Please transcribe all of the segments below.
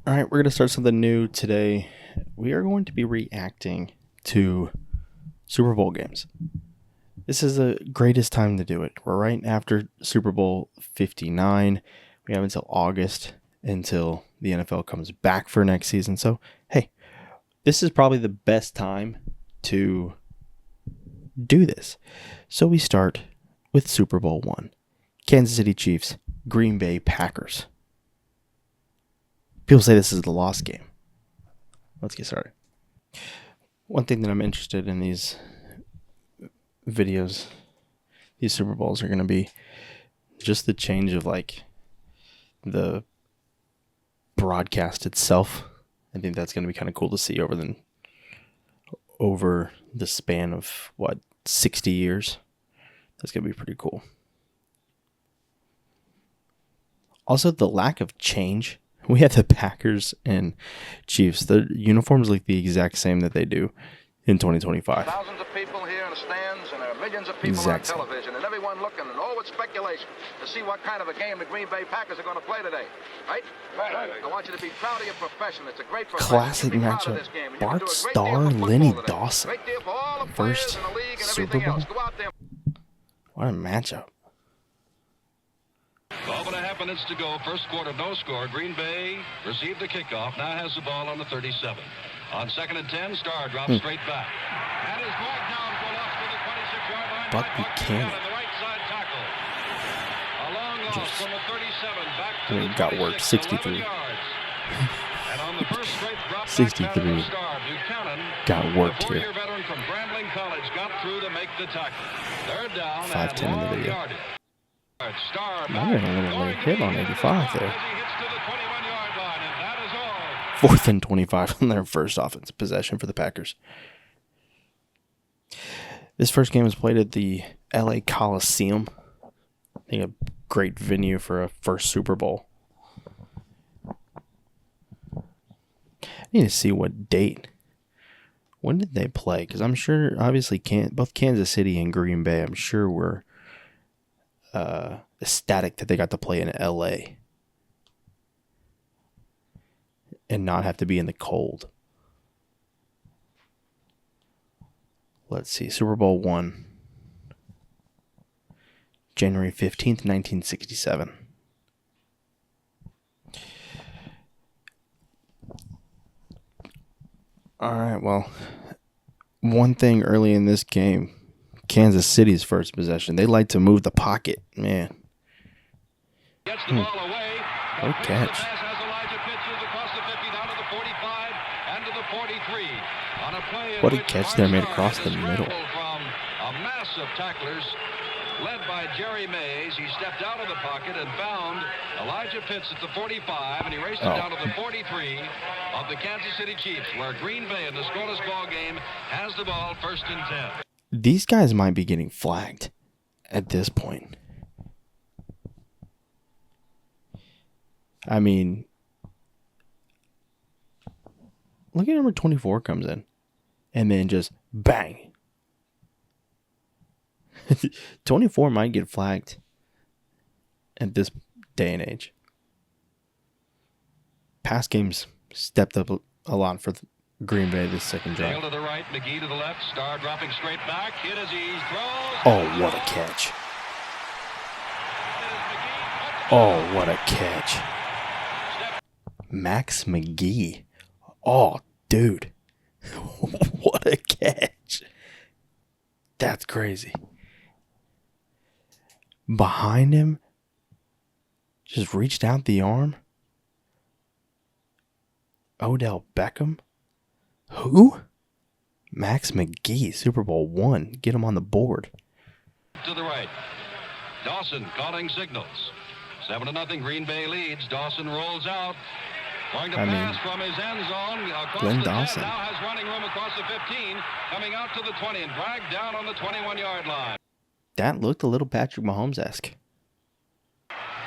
All right, we're going to start something new today. We are going to be reacting to Super Bowl games. This is the greatest time to do it. We're right after Super Bowl 59. We have until August until the NFL comes back for next season. So, hey, this is probably the best time to do this. So we start with Super Bowl 1. Kansas City Chiefs, Green Bay Packers. People say this is the lost game. Let's get started. One thing that I'm interested in these videos, these Super Bowls, are going to be just the change of like the broadcast itself. I think that's going to be kind of cool to see over the span of 60 years. That's going to be pretty cool. Also, the lack of change. We have the Packers and Chiefs. The uniforms look the exact same that they do in 2025. Thousands of people here in the stands, and there are millions of people on television, and everyone looking, and all with speculation to see what kind of a game the Green Bay Packers are going to play today. Right? I want you to be proud of your profession. It's a great profession. Classic matchup. Bart Starr, Lenny Dawson. First Super Bowl. What a matchup. 12.5 minutes to go. First quarter, no score. Green Bay received the kickoff. Now has the ball on the 37. On 2nd and 10, Starr drops straight back. And is brought down for loss for the 26-yard line. Buck Buchanan. The right side tackle. A long loss from the 37 back to the got worked. 63. And on the first straight drop 63. Starr, Buchanan, got worked the here. 4-year veteran from Grambling College, got through to make the tackle. Third down 5-10 in the video. yardage. Might have been a little hit on 85 there. 4th and 25 on their first offensive possession for the Packers. This first game was played at the LA Coliseum. I think a great venue for a first Super Bowl. I need to see what date. When did they play? Because I'm sure, obviously, both Kansas City and Green Bay, I'm sure were ecstatic that they got to play in LA and not have to be in the cold. Let's see. Super Bowl 1, January 15th, 1967. All right, well, one thing early in this game, Kansas City's first possession, they like to move the pocket, man. Gets the ball away. Great catch. What a catch there made across the middle. From a mass of tacklers led by Jerry Mays. He stepped out of the pocket and found Elijah Pitts at the 45, and he raced it down to the 43 of the Kansas City Chiefs, where Green Bay in the scoreless ball game has the ball 1st and 10. These guys might be getting flagged at this point. I mean, look at number 24 comes in and then just bang. 24 might get flagged at this day and age. Pass games stepped up a lot for Green Bay this second drive. To the right, McGee to the left. Starr dropping straight back. Hit as he throws. Oh, what a catch. Oh, what a catch. Max McGee. Oh, dude. What a catch. That's crazy. Behind him, just reached out the arm. Odell Beckham. Who? Max McGee, Super Bowl 1. Get him on the board. To the right. Dawson calling signals. 7-0 Green Bay leads. Dawson rolls out. Going to pass from his end zone. Glenn the Dawson 10, now has running room across the 15. Coming out to the 20 and dragged down on the 21-yard line. That looked a little Patrick Mahomes-esque.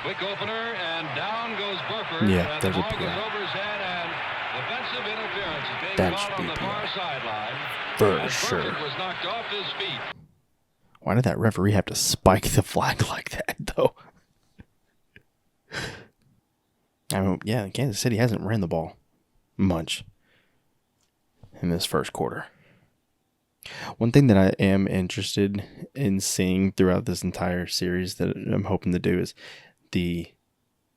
Quick opener, and down goes Burford. Yeah, there's a PI. PI. Defensive interference is being That called should on be the a far PI. sideline. For sure. Burford was knocked off his feet. Why did that referee have to spike the flag like that, though? I mean, yeah, Kansas City hasn't ran the ball much in this first quarter. One thing that I am interested in seeing throughout this entire series that I'm hoping to do is the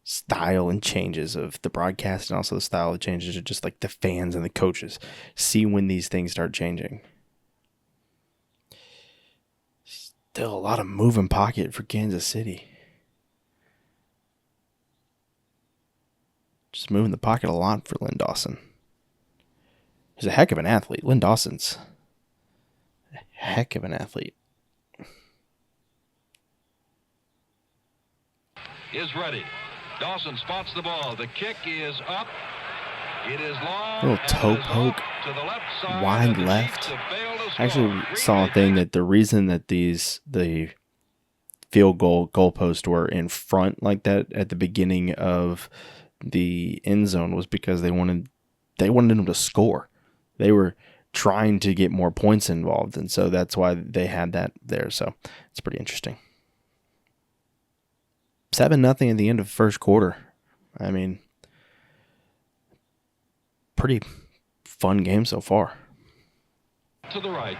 style and changes of the broadcast, and also the style of changes of just like the fans and the coaches. See when these things start changing. Still a lot of moving pocket for Kansas City. Just moving the pocket a lot for Lynn Dawson. He's a heck of an athlete. Lynn Dawson's a heck of an athlete. Is ready. Dawson spots the ball. The kick is up. It is long. Little toe poke. To the left side. Wide left. I actually saw a thing that the reason that the field goalposts were in front like that at the beginning of the end zone was because they wanted them to score. They were trying to get more points involved, and so that's why they had that there. So it's pretty interesting. 7-0 at the end of the first quarter. I mean, pretty fun game so far. To the right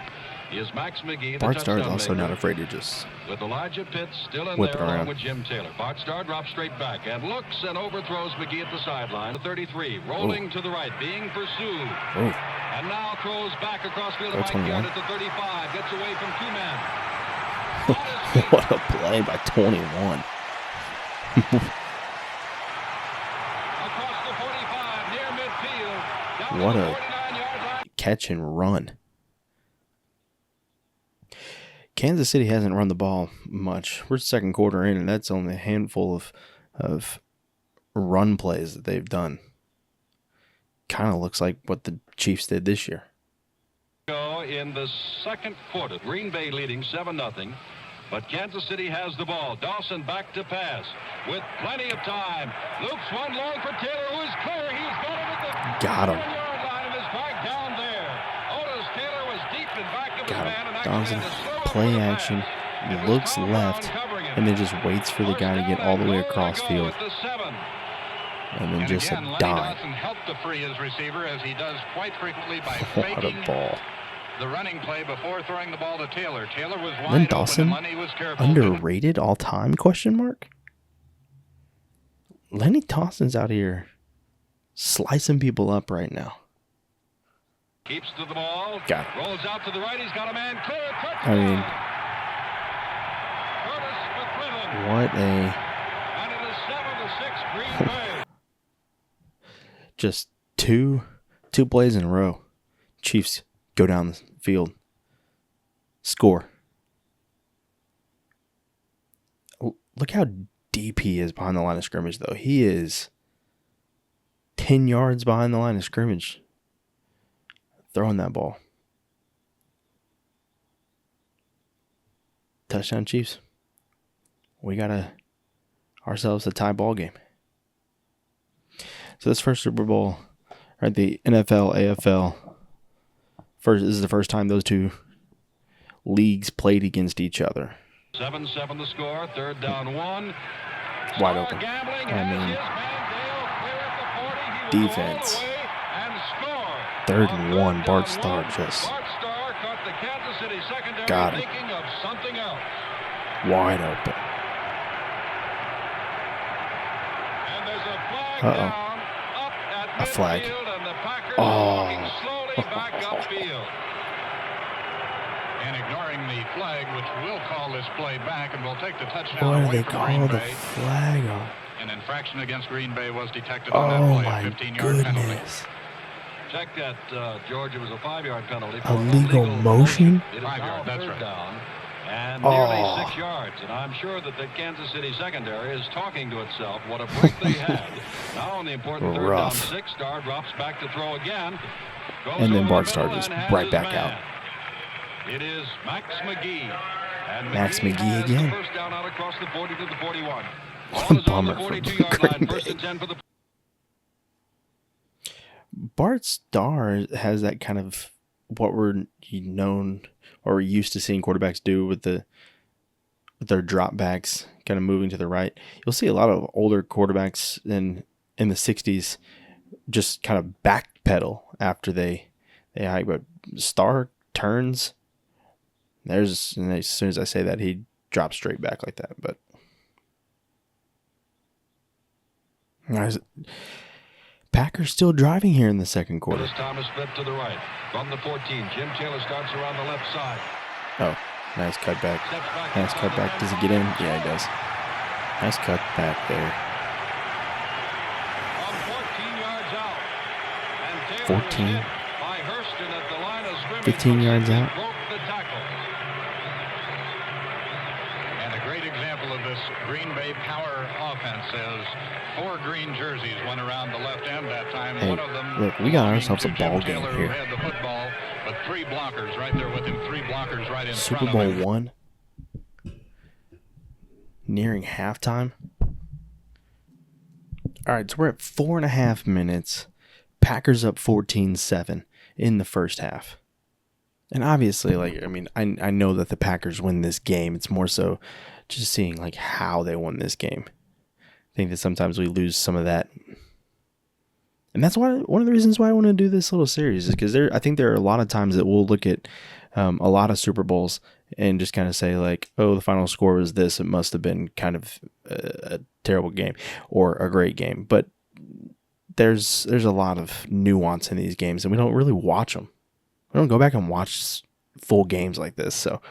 is Max McGee. Bart Starr is also not afraid to just with Elijah Pitts still in whip there it around along with Jim Taylor. Bart Starr drops straight back and looks and overthrows McGee at the sideline. 33 rolling to the right, being pursued. Ooh. And now throws back across field to Mike 21. Garrett at the 35. Gets away from two men. What a play by 21. Across the 45 near midfield. Down What to the a 49-yard line. catch and run. Kansas City hasn't run the ball much. We're second quarter in, and that's only a handful of run plays that they've done. Kind of looks like what the Chiefs did this year. In the second quarter, Green Bay leading 7-0, but Kansas City has the ball. Dawson back to pass with plenty of time. Loops one long for Taylor, who is clear. He's got him at the Got him. 4-yard line and is back down there. Otis Taylor was deep in back of his Got man him. and Dawson, actually had to slow play down the action, pass. It was looks Tom Brown left, covering him. and then just waits for the guy to get all the way across field. And then just again, a Lenny dime. Dawson helped to free his receiver, as he does quite frequently by What faking a ball. the running play before throwing the ball to Taylor. Taylor was wide Lynn open, Dawson, and Lenny was careful. underrated all time? Question mark. Lenny Dawson's out here slicing people up right now. Keeps to the ball. Got it. Rolls out to the right. He's got a man clear. I mean, Curtis McClellan. what a And it is 7-6 Green Bay. just two plays in a row. Chiefs go down the field, score. Look how deep he is behind the line of scrimmage, though. He is 10 yards behind the line of scrimmage throwing that ball. Touchdown Chiefs. We got ourselves a tie ball game. So this first Super Bowl, right? The NFL, AFL. This is the first time those two leagues played against each other. 7-7 the score. Third down one. Wide open. I mean, defense. Third and one. Bart Starr just got him. Wide open. Uh-oh. A flag. Oh. And ignoring the flag, which will call this play back, and will take the touchdown Why do away they from call Green the Bay. flag on? An infraction against Green Bay was detected Oh on that play, my a 15-yard penalty. goodness. Check that, George. It was a 5-yard penalty. A legal motion? It is 5 now yard, that's third right. down and Oh. nearly 6 yards. And I'm sure that the Kansas City secondary is talking to itself what a break they had. Now on the important third Rough. down, 6, Starr drops back to throw again. Goes And then over Bart the Starr middle just and has right his back man. out. It is Max McGee. And Max McGee has again. The first down out across the 40 to the 41. What Ball a is on the bummer for 42-yard Green line. First Bay. and 10 for the Bart Starr has that kind of what we're known or used to seeing quarterbacks do with their drop backs kind of moving to the right. You'll see a lot of older quarterbacks and in the 60s just kind of backpedal after they but Starr turns. And as soon as I say that, he drops straight back like that. But Packers still driving here in the second quarter. Thomas flip to the right from the 14. Jim Taylor starts around the left side. Oh, nice cutback. Nice cutback. Does he get in? Yeah, he does. Nice cutback there. 14. 15 yards out. And a great example of this Green Bay power offense is 4 green jerseys went around the left end that time. Hey, one of them, look, we got ourselves a ball game Taylor, here. Who had the football, but 3 blockers right there with him. 3 blockers right in Super front Bowl of him. 1. Nearing halftime. All right, so we're at 4.5 minutes. Packers up 14-7 in the first half. And obviously, I know that the Packers win this game. It's more so just seeing, how they won this game. I think that sometimes we lose some of that. And that's one of the reasons why I want to do this little series is because I think there are a lot of times that we'll look at a lot of Super Bowls and just kind of say, oh, the final score was this. It must have been kind of a terrible game or a great game. But there's a lot of nuance in these games, and we don't really watch them. We don't go back and watch full games like this, so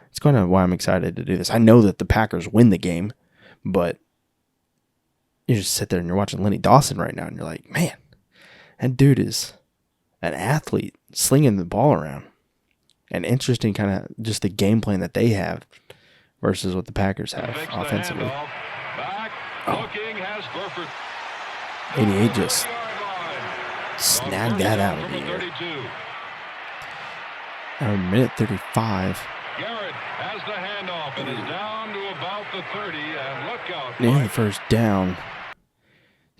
it's kind of why I'm excited to do this. I know that the Packers win the game, but you just sit there and you're watching Lenny Dawson right now, and you're like, man, that dude is an athlete slinging the ball around. And interesting kind of just the game plan that they have versus what the Packers have offensively. Oh. 88 just snagged that out of the air. Minute 35. Garrett has the handoff and is down to about the 30, and look out. Near the first down.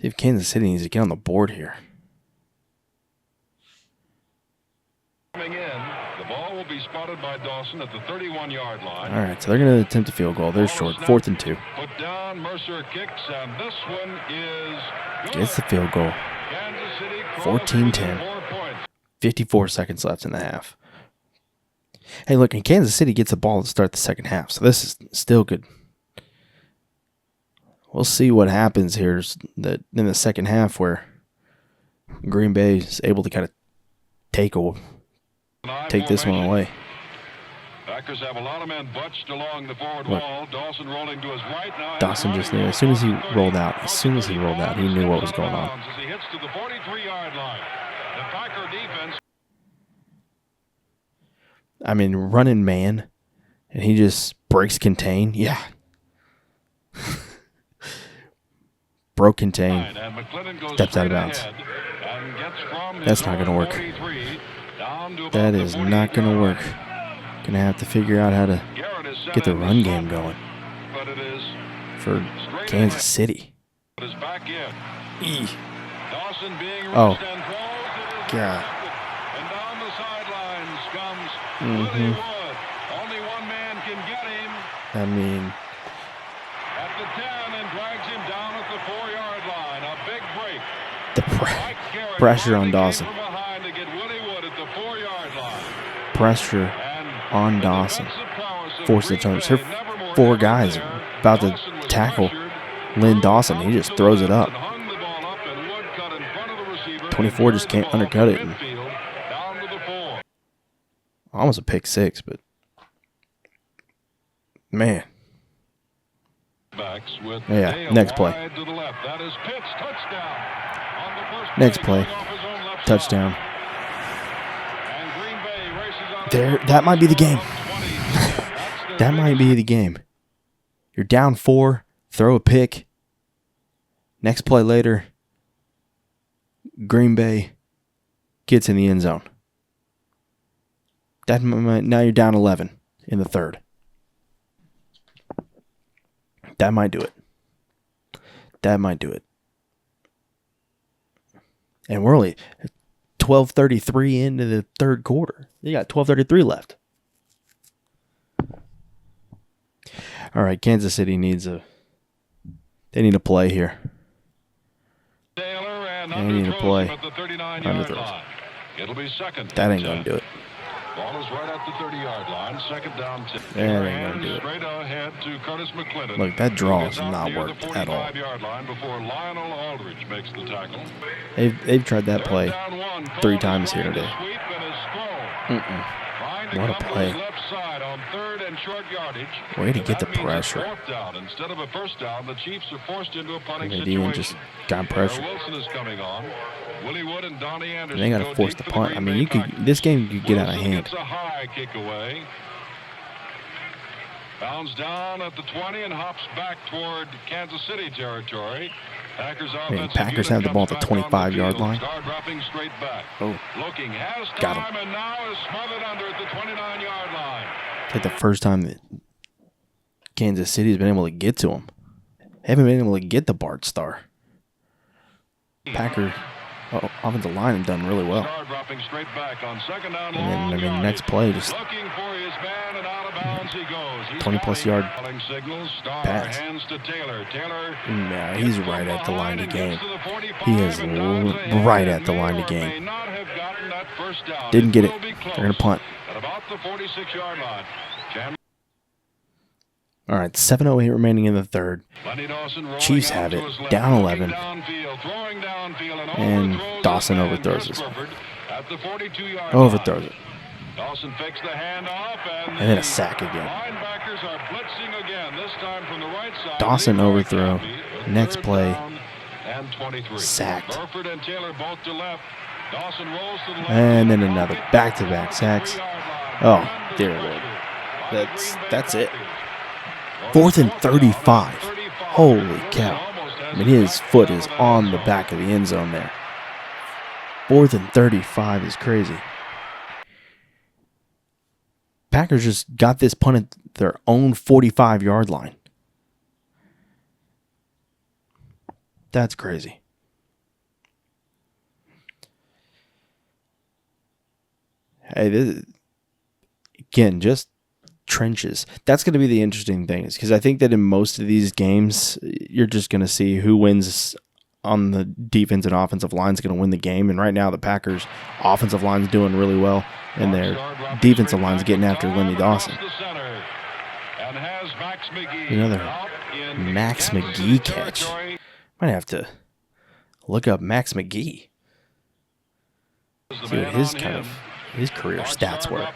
See if Kansas City needs to get on the board here. Coming in, the ball will be spotted by Dawson at the 31-yard line. All right, so they're going to attempt a field goal. They're short, 4th and 2. Put down, Mercer kicks, and this one is good. Gets the field goal. 14-10. 54 seconds left in the half. Hey, look, and Kansas City gets the ball to start the second half, so this is still good. We'll see what happens here in the second half where Green Bay is able to kind of take this one away. Packers have a lot of men bunched along the forward wall. Dawson rolling to his right now. Dawson just knew as soon as he rolled out, he knew what was going on. As he hits to the 43-yard line. The Packer defense. I mean, running man, and he just breaks contain. Yeah. Broke contain. Steps out of bounds. That's not going to work. That is not going to work. Going to have to figure out how to get the run game going for Kansas City. Oh. God. Mm-hmm. Only one man can get him. I mean, at the 10 and drags him down at the 4-yard line. A big break. The pressure on Dawson. To get Willie Wood at the 4-yard line. Pressure on Dawson. Force the turnovers. Here, 4 guys about to tackle Lynn Dawson. He just throws it up. 24 just can't undercut it. Almost a pick 6, but man. Yeah, next play. Next play. Touchdown. There, that might be the game. That might be the game. You're down 4, throw a pick. Next play later, Green Bay gets in the end zone. Now you're down 11 in the third. That might do it. That might do it. And we're only 12:33 into the third quarter. You got 12:33 left. All right, Kansas City needs a play here. and They need to underthrows play. him at the 39-yard Underthrows. line. It'll be second. That ain't going to do it. Ball is right at the 30-yard line. Second down. That ain't going to do it. Straight ahead to Curtis McClendon. Look, that draw has not worked at all. 45-yard line before Lionel Aldridge makes the tackle. They've tried that play 3 times here today. What a play. Way to get the pressure. Instead of a first down, the Chiefs are forced into a punting They situation. just got pressure. Wilson is coming on. Willie Wood and Donnie Anderson. They got to force the punt. I mean, you could. This game could get out of hand. Gets a high kick away. Bounds down at the 20 and hops back toward Kansas City territory. Packers have the ball at the 25-yard line. Dropping straight back. Oh, Looking, has got time, him. and now is smothered under at the 29-yard line. It's like the first time that Kansas City's been able to get to him. They haven't been able to get the Bart Star. Packer offensive line have done really well. Star dropping straight back on second down. And then, I mean, next play, just looking for his man, and out of bounds he goes. 20-plus yard pass. Hands to Taylor. Taylor. Nah, he's right at the line to gain. He is right at the line to gain. Didn't get it. They're going to punt. At about the 46-yard line. All right, 7:08 remaining in the third. Chiefs have it, down 11. And Dawson overthrows it. Overthrows it. Dawson fakes the handoff, and then a sack again. Linebackers are blitzing again, this time from the right side. Dawson overthrow. Next play. And 23. Sacked. Burford and Taylor both to left. Dawson rolls to the left. And then another back-to-back sacks. Oh, dear Lord. That's it. 4th and 35. Holy cow. I mean, his foot is on the back of the end zone there. 4th and 35 is crazy. Packers just got this punt at their own 45-yard line. That's crazy. Hey, again, just trenches. That's going to be the interesting thing, because I think that in most of these games, you're just going to see who wins on the defense and offensive line is going to win the game. And right now, the Packers' offensive line is doing really well, and their defensive line is getting after Lindy Dawson. Another Max McGee catch. Might have to look up Max McGee. See what his career stats were.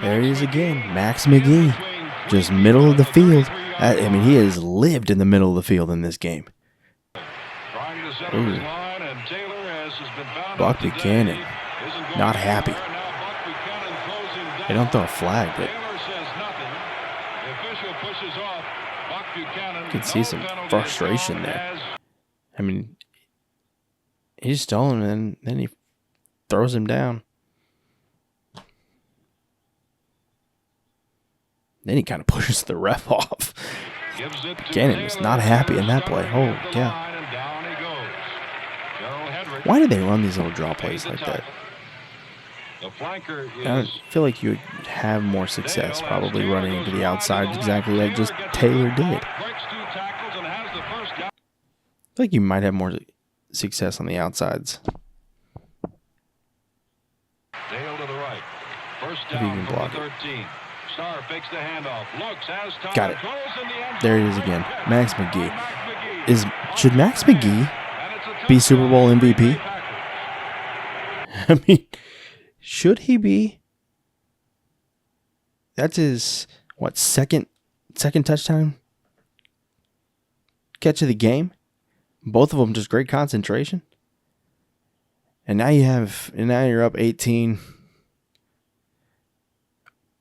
There he is again, Max McGee. Just middle of the field. I mean, he has lived in the middle of the field in this game. Ooh. Buck Buchanan, not happy. They don't throw a flag, but you can see some frustration there. I mean, he's stolen and then he throws him down. Then he kind of pushes the ref off. Buchanan was not happy in that play. Holy cow. Why do they run these little draw plays like that? I feel like you would have more success probably running into the outside exactly like just Taylor did. I feel like you might have more success on the outsides. Dale to the right. First If you down can from block the it. 13. Star fakes the handoff. Looks, has time. Got it. Throws in the end There he zone. is again. Max McGee. Should Max McGee be Super Bowl MVP? I mean, should he be? That's his second touchdown catch of the game. Both of them just great concentration. And now you're up 18.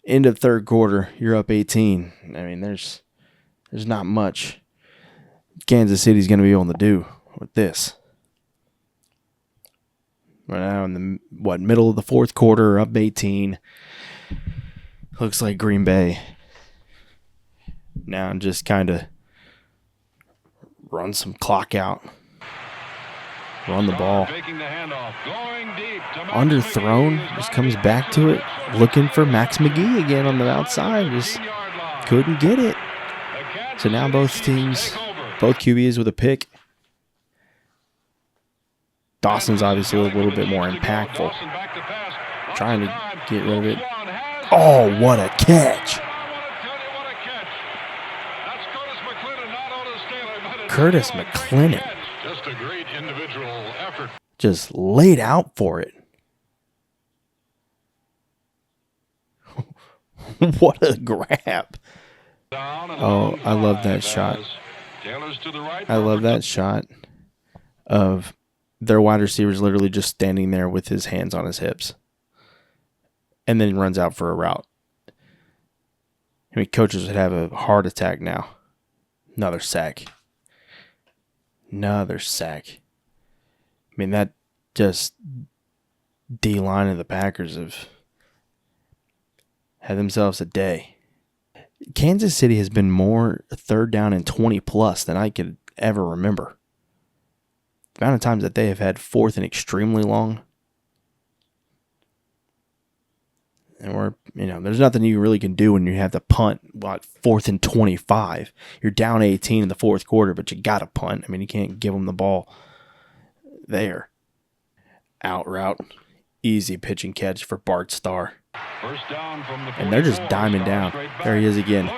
End of third quarter, you're up 18. I mean, there's not much Kansas City's going to be able to do with this. Right now in the middle of the fourth quarter, up 18. Looks like Green Bay now just kind of run some clock out. Run the ball. Underthrown. Just comes back to it. Looking for Max McGee again on the outside. Just couldn't get it. So now both teams, both QBs with a pick. Dawson's obviously a little bit more impactful. Trying to get rid of it. Oh, what a catch. Curtis McClinton. Just a great individual effort. Just laid out for it. What a grab. Oh, I love that shot. I love that shot of their wide receivers literally just standing there with his hands on his hips. And then he runs out for a route. I mean, coaches would have a heart attack now. Another sack. Another sack. I mean, that just D-line of the Packers have had themselves a day. Kansas City has been more third down and 20 plus than I could ever remember. The amount of times that they have had fourth and extremely long. And there's nothing you really can do when you have to punt, fourth and 25. You're down 18 in the fourth quarter, but you got to punt. I mean, you can't give them the ball there. Out route. Easy pitch and catch for Bart Starr. And they're just diming down. There he is again.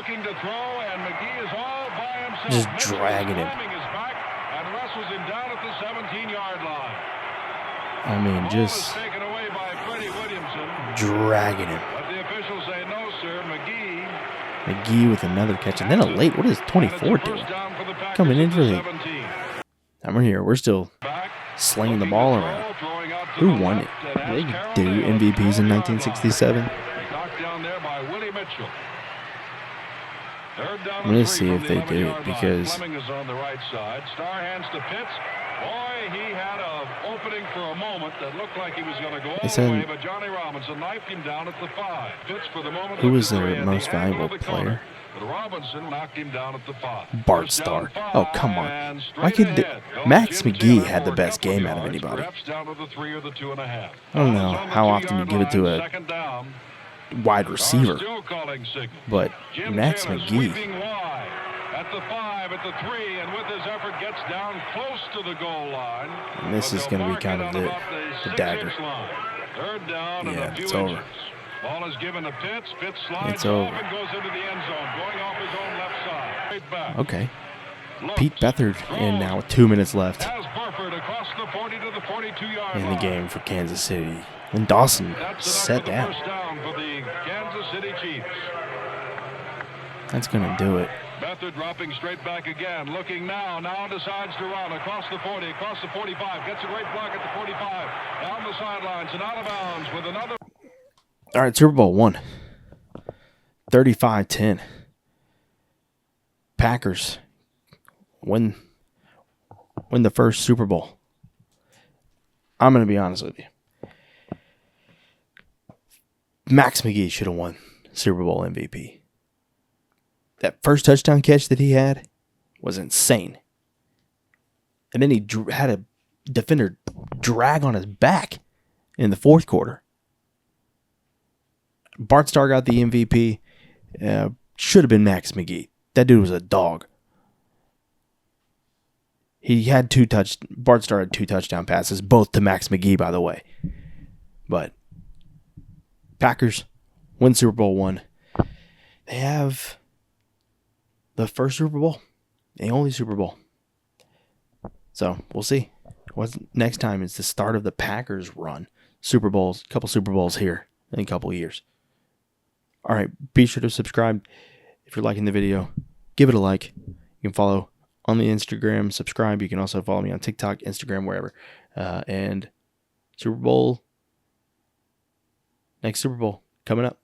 Just dragging him. I mean, just dragging him. McGee with another catch. And then a late, what is 24 doing? Coming in for the... And we're here. We're still slinging the ball around. Who won it? They do MVPs in 1967. I'm going to see if they do it because he had an opening for a moment that looked like he was going to go all the way, but Johnny Robinson knifed him down at the 5. Pitts for the moment. Who was their most valuable player? But Robinson knocked him down at the 5. Bart Starr. Oh, come on. Why could Max McGee had the best game out of anybody. I don't know how often you give it to a wide receiver, but Max McGee. At the 5, at the 3, and with his effort gets down close to the goal line. And this is going to be kind of the dagger. Third down and yeah, a few it's inches. over. Ball is given to Pitts. Pitts slides it's over. and goes into the end zone, going off his own left side. Right back. Okay. Pete Beathard in now with 2 minutes left in the game for Kansas City. And Dawson set down. That's going to do it. Beathard dropping straight back again, looking now decides to run across the 40, across the 45, gets a great block at the 45, down the sidelines and out of bounds with another. All right, Super Bowl 1. 35-10. Packers win the first Super Bowl. I'm going to be honest with you. Max McGee should have won Super Bowl MVP. That first touchdown catch that he had was insane. And then he had a defender drag on his back in the fourth quarter. Bart Starr got the MVP. Should have been Max McGee. That dude was a dog. Bart Starr had 2 touchdown passes, both to Max McGee, by the way. But Packers win Super Bowl 1. They have the first Super Bowl, the only Super Bowl. So we'll see. What's next time is the start of the Packers run. Super Bowls, a couple Super Bowls here in a couple of years. All right, be sure to subscribe if you're liking the video. Give it a like. You can follow on the Instagram, subscribe. You can also follow me on TikTok, Instagram, wherever. And Super Bowl, next Super Bowl coming up.